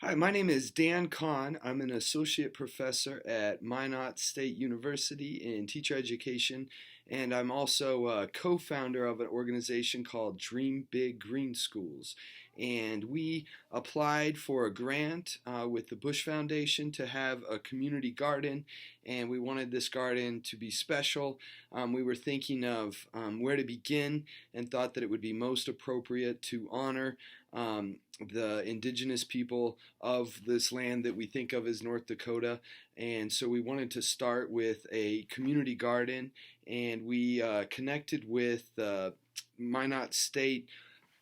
Hi, my name is Dan Kahn. I'm an associate professor at Minot State University in teacher education, and I'm also a co-founder of an organization called Dream Big Green Schools. And we applied for a grant with the Bush Foundation to have a community garden, and we wanted this garden to be special. We were thinking of where to begin and thought that it would be most appropriate to honor the indigenous people of this land that we think of as North Dakota. And so we wanted to start with a community garden, and we connected with Minot State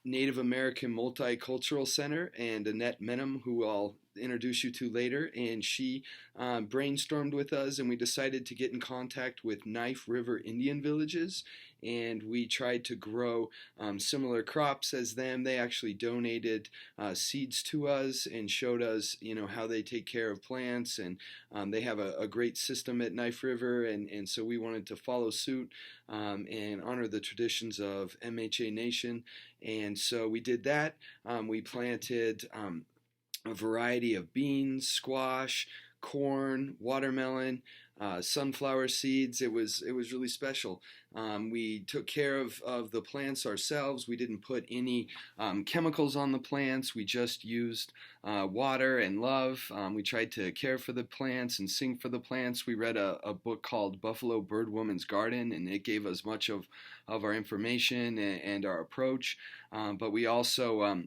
Native American Multicultural Center and Annette Menem, who I'll introduce you to later, and she brainstormed with us, and we decided to get in contact with Knife River Indian Villages, and we tried to grow similar crops as them. They actually donated seeds to us and showed us, how they take care of plants, and they have a great system at Knife River, and so we wanted to follow suit and honor the traditions of MHA Nation, and so we did that. We planted a variety of beans, squash, corn, watermelon, sunflower seeds. It was really special. We took care of the plants ourselves. We didn't put any chemicals on the plants. We just used water and love. We tried to care for the plants and sing for the plants. We read a book called Buffalo Bird Woman's Garden, and it gave us much of our information and our approach. But we also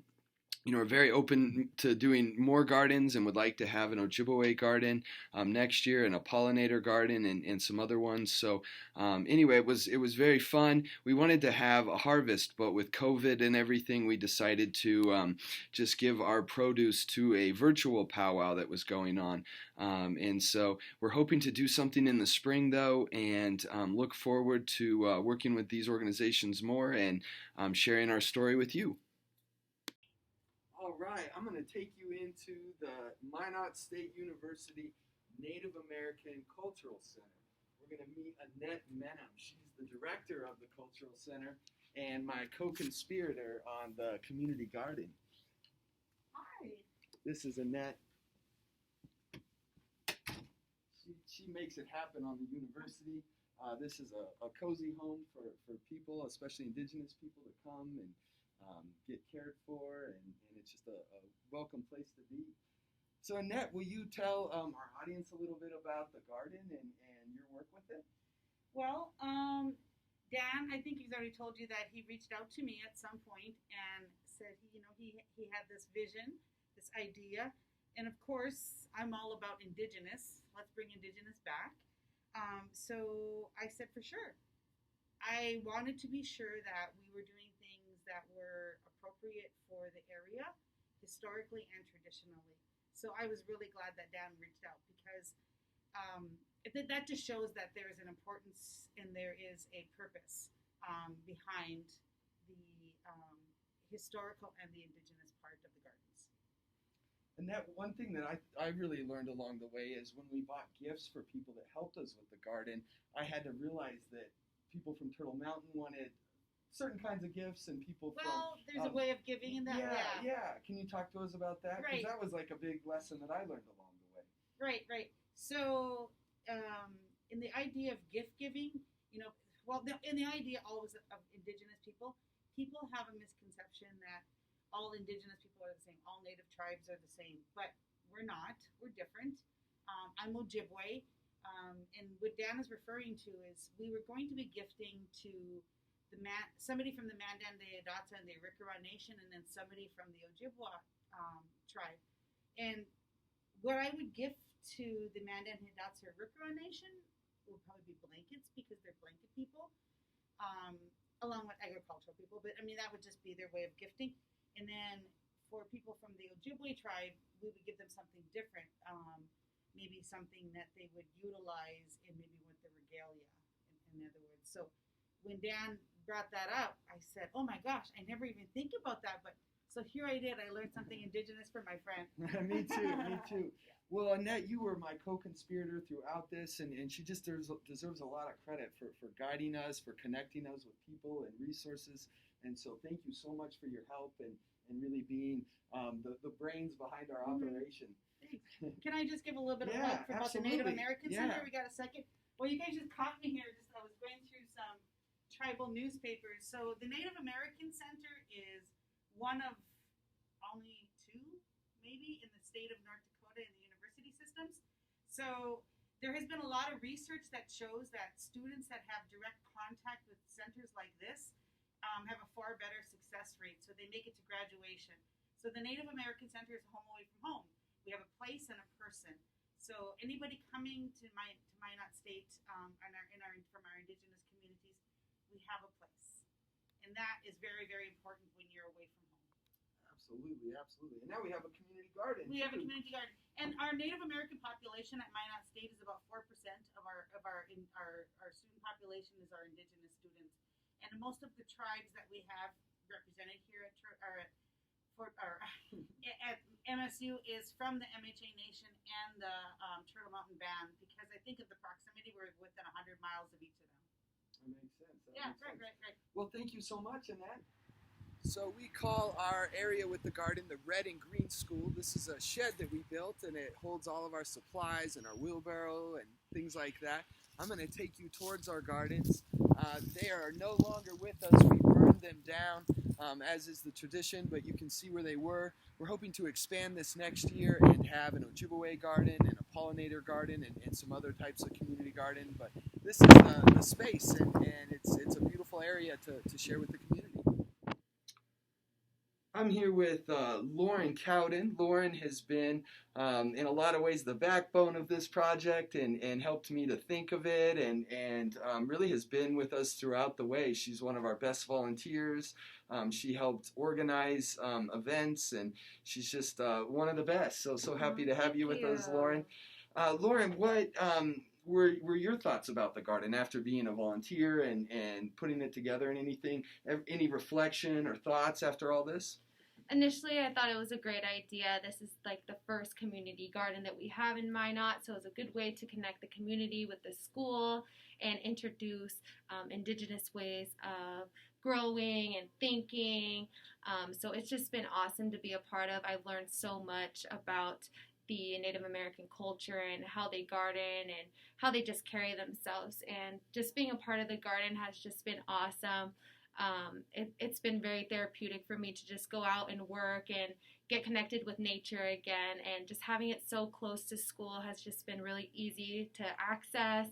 are very open to doing more gardens and would like to have an Ojibwe garden next year, and a pollinator garden, and some other ones. So anyway, it was very fun. We wanted to have a harvest, but with COVID and everything, we decided to just give our produce to a virtual powwow that was going on. And so we're hoping to do something in the spring, though, and look forward to working with these organizations more and sharing our story with you. All right, I'm going to take you into the Minot State University Native American Cultural Center. We're going to meet Annette Menem. She's the director of the Cultural Center and my co-conspirator on the community garden. Hi. This is Annette. She makes it happen on the university. This is a cozy home for people, especially indigenous people, to come and get cared for, and it's just a welcome place to be. So Annette, will you tell our audience a little bit about the garden and your work with it? Well, Dan, I think he's already told you that he reached out to me at some point and said he had this vision, this idea, and of course I'm all about Indigenous. Let's bring Indigenous back. So I said for sure. I wanted to be sure that we were doing things that were appropriate for the area, historically and traditionally. So I was really glad that Dan reached out, because that just shows that there is an importance and there is a purpose behind the historical and the indigenous part of the gardens. And that one thing that I really learned along the way is when we bought gifts for people that helped us with the garden, I had to realize that people from Turtle Mountain wanted certain kinds of gifts, and people there's a way of giving in that. Yeah. Can you talk to us about that? Because Right. that was like a big lesson that I learned along the way. Right. So, in the idea of gift giving, in the idea always of Indigenous people, people have a misconception that all Indigenous people are the same, all Native tribes are the same, but we're not. We're different. I'm Ojibwe, and what Dan is referring to is we were going to be gifting to somebody from the Mandan, the Hidatsa, and the Arikara Nation, and then somebody from the Ojibwa tribe. And what I would gift to the Mandan, Hidatsa, Arikara Nation would probably be blankets, because they're blanket people, along with agricultural people. But I mean, that would just be their way of gifting. And then for people from the Ojibwe tribe, we would give them something different, maybe something that they would utilize in maybe with the regalia, in other words. So when Dan brought that up, I said, "Oh my gosh, I never even think about that." But so here I did. I learned something Indigenous from my friend. Me too. Well, Annette, you were my co-conspirator throughout this, and she just deserves a lot of credit for guiding us, for connecting us with people and resources. And so thank you so much for your help, and and really being the brains behind our operation. Can I just give a little bit of Yeah, plug about the absolutely. Native American Yeah. Center? We got a second? Well, you guys just caught me here. I was going through some tribal newspapers. So the Native American Center is one of only two, maybe, in the state of North Dakota in the university systems. So there has been a lot of research that shows that students that have direct contact with centers like this have a far better success rate. So they make it to graduation. So the Native American Center is a home away from home. We have a place and a person. So anybody coming to Minot State from our indigenous communities, we have a place, and that is very, very important when you're away from home. Absolutely, absolutely. And now we have a community garden. We have a community garden, and our Native American population at Minot State is about 4% of our student population is our indigenous students, and most of the tribes that we have represented here at MSU is from the MHA Nation and the Turtle Mountain Band, because I think of the proximity, we're within 100 miles of each of them. That makes sense. Right. Well, thank you so much, Annette. So we call our area with the garden the Red and Green School. This is a shed that we built, and it holds all of our supplies and our wheelbarrow and things like that. I'm going to take you towards our gardens. They are no longer with us. We burned them down, as is the tradition, but you can see where they were. We're hoping to expand this next year and have an Ojibwe garden and a pollinator garden and some other types of community garden. But this is the space, and it's a beautiful area to share with the community. I'm here with Lauren Cowden. Lauren has been, in a lot of ways, the backbone of this project and helped me to think of it and really has been with us throughout the way. She's one of our best volunteers. She helped organize events, and she's just one of the best. So happy to have you with us, Lauren. Lauren, what were your thoughts about the garden after being a volunteer and putting it together, and any reflection or thoughts after all this? Initially, I thought it was a great idea. This is like the first community garden that we have in Minot, so it's a good way to connect the community with the school and introduce indigenous ways of growing and thinking. So it's just been awesome to be a part of. I've learned so much about the Native American culture and how they garden and how they just carry themselves. And just being a part of the garden has just been awesome. It's been very therapeutic for me to just go out and work and get connected with nature again, and just having it so close to school has just been really easy to access,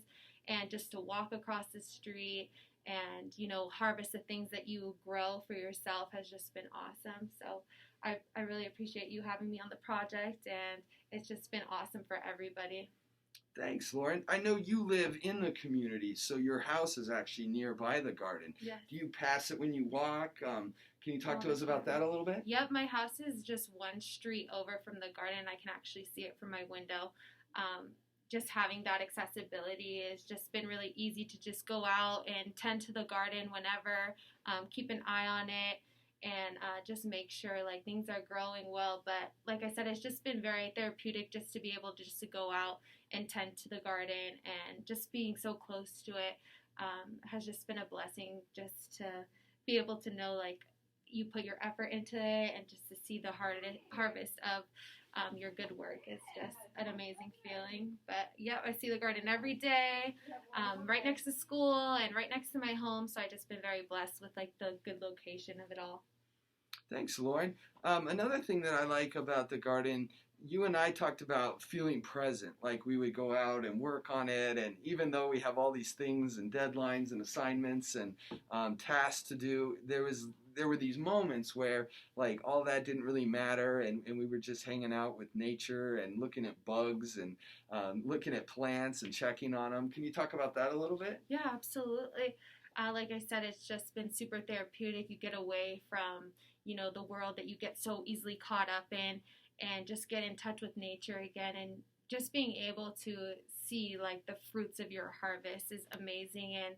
and just to walk across the street and, harvest the things that you grow for yourself has just been awesome. So I really appreciate you having me on the project, and it's just been awesome for everybody. Thanks, Lauren. I know you live in the community, so your house is actually nearby the garden. Yes. Do you pass it when you walk? Can you talk to us about that a little bit? Yep, my house is just one street over from the garden. I can actually see it from my window. Just having that accessibility has just been really easy to just go out and tend to the garden whenever, keep an eye on it, and just make sure like things are growing well. But like I said, it's just been very therapeutic just to be able to go out and tend to the garden, and just being so close to it has just been a blessing, just to be able to know like you put your effort into it, and just to see the harvest of your good work is just an amazing feeling. But yeah, I see the garden every day, right next to school and right next to my home, so I've just been very blessed with like the good location of it all. Thanks, Lauren. Another thing that I like about the garden, you and I talked about feeling present, like we would go out and work on it, and even though we have all these things and deadlines and assignments and tasks to do, there were these moments where like all that didn't really matter, and we were just hanging out with nature and looking at bugs and looking at plants and checking on them. Can you talk about that a little bit? Yeah, absolutely. Like I said, it's just been super therapeutic. You get away from, the world that you get so easily caught up in, and just get in touch with nature again, and just being able to see like the fruits of your harvest is amazing, and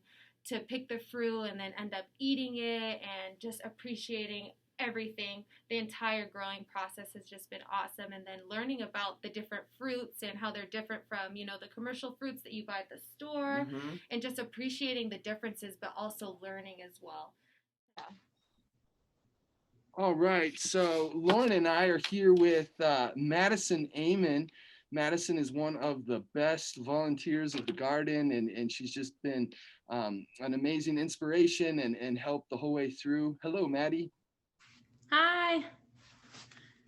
to pick the fruit and then end up eating it and just appreciating everything. The entire growing process has just been awesome, and then learning about the different fruits and how they're different from, the commercial fruits that you buy at the store, and just appreciating the differences, but also learning as well. Yeah. All right. So Lauren and I are here with Madison Amon. Madison is one of the best volunteers of the garden, and she's just been an amazing inspiration and helped the whole way through. Hello, Maddie. Hi.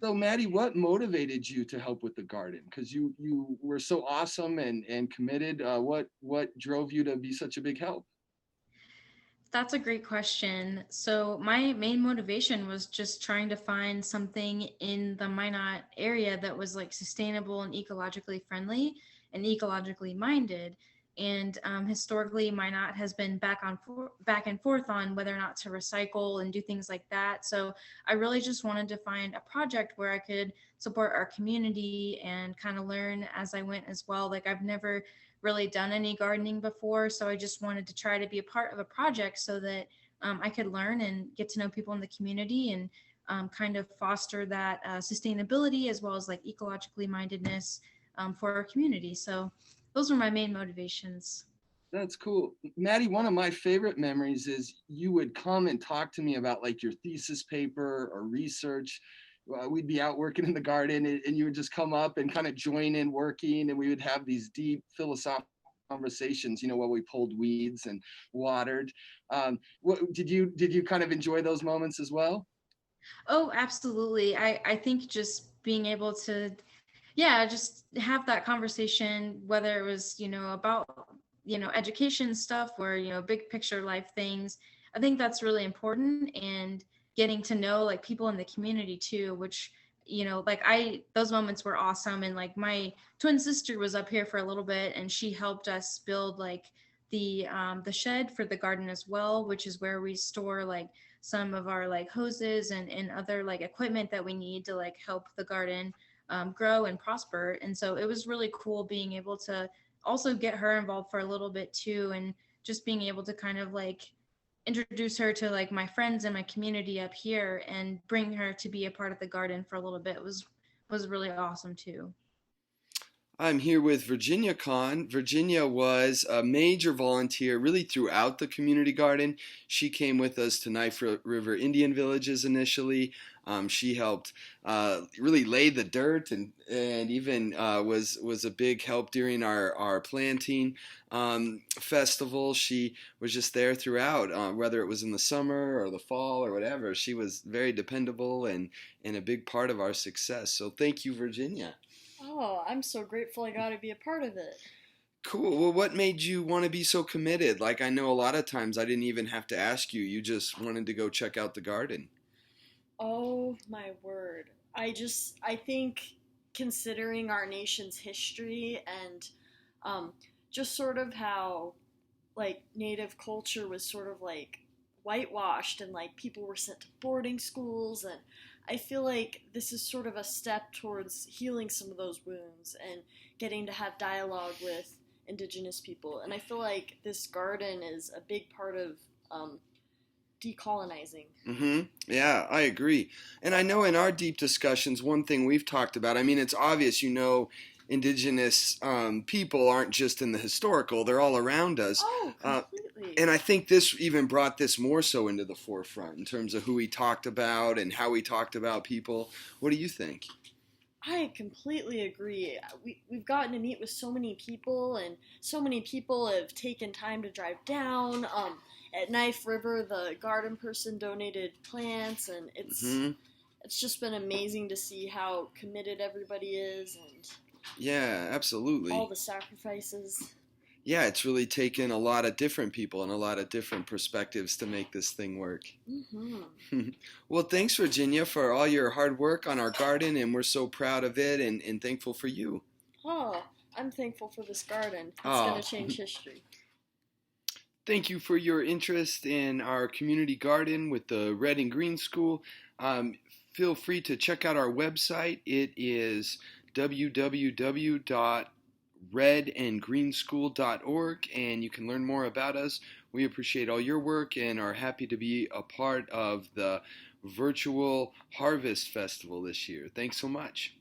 So, Maddie, what motivated you to help with the garden? Because you were so awesome and committed. What drove you to be such a big help? That's a great question. So, my main motivation was just trying to find something in the Minot area that was like sustainable and ecologically friendly and ecologically minded. And historically, Minot has been back and forth on whether or not to recycle and do things like that. So, I really just wanted to find a project where I could support our community and kind of learn as I went as well. Like, I've never really done any gardening before. So I just wanted to try to be a part of a project so that I could learn and get to know people in the community and kind of foster that sustainability as well as like ecologically mindedness for our community. So those were my main motivations. That's cool. Maddie, one of my favorite memories is you would come and talk to me about like your thesis paper or research. We'd be out working in the garden and you would just come up and kind of join in working, and we would have these deep philosophical conversations, while we pulled weeds and watered. Did you kind of enjoy those moments as well? Oh, absolutely. I think just being able to, yeah, just have that conversation, whether it was, about, education stuff or, big picture life things. I think that's really important, and getting to know like people in the community too, which, like those moments were awesome. And like my twin sister was up here for a little bit and she helped us build like the shed for the garden as well, which is where we store like some of our like hoses and other like equipment that we need to like help the garden grow and prosper. And so it was really cool being able to also get her involved for a little bit too, and just being able to kind of like introduce her to like my friends and my community up here and bring her to be a part of the garden for a little bit was really awesome too. I'm here with Virginia Kahn. Virginia was a major volunteer really throughout the community garden. She came with us to Knife River Indian Villages initially. She helped really lay the dirt and even was a big help during our planting festival. She was just there throughout, whether it was in the summer or the fall or whatever. She was very dependable and a big part of our success. So thank you, Virginia. Oh, I'm so grateful I got to be a part of it. Cool. Well, what made you want to be so committed? Like, I know a lot of times I didn't even have to ask you. You just wanted to go check out the garden. Oh my word. I think considering our nation's history and just sort of how like native culture was sort of like whitewashed and like people were sent to boarding schools, and I feel like this is sort of a step towards healing some of those wounds and getting to have dialogue with indigenous people. And I feel like this garden is a big part of decolonizing. Yeah, I agree. And I know in our deep discussions, one thing we've talked about, I mean, it's obvious, indigenous people aren't just in the historical, they're all around us. Oh, completely. And I think this even brought this more so into the forefront in terms of who we talked about and how we talked about people. What do you think? I completely agree. We've gotten to meet with so many people, and so many people have taken time to drive down. At Knife River, the garden person donated plants, and it's just been amazing to see how committed everybody is, and yeah, absolutely. all the sacrifices. Yeah, it's really taken a lot of different people and a lot of different perspectives to make this thing work. Well, thanks, Virginia, for all your hard work on our garden, and we're so proud of it and thankful for you. Oh, I'm thankful for this garden. It's Oh. going to change history. Thank you for your interest in our community garden with the Red and Green School. Feel free to check out our website. It is www.redandgreenschool.org, and you can learn more about us. We appreciate all your work and are happy to be a part of the virtual Harvest Festival this year. Thanks so much.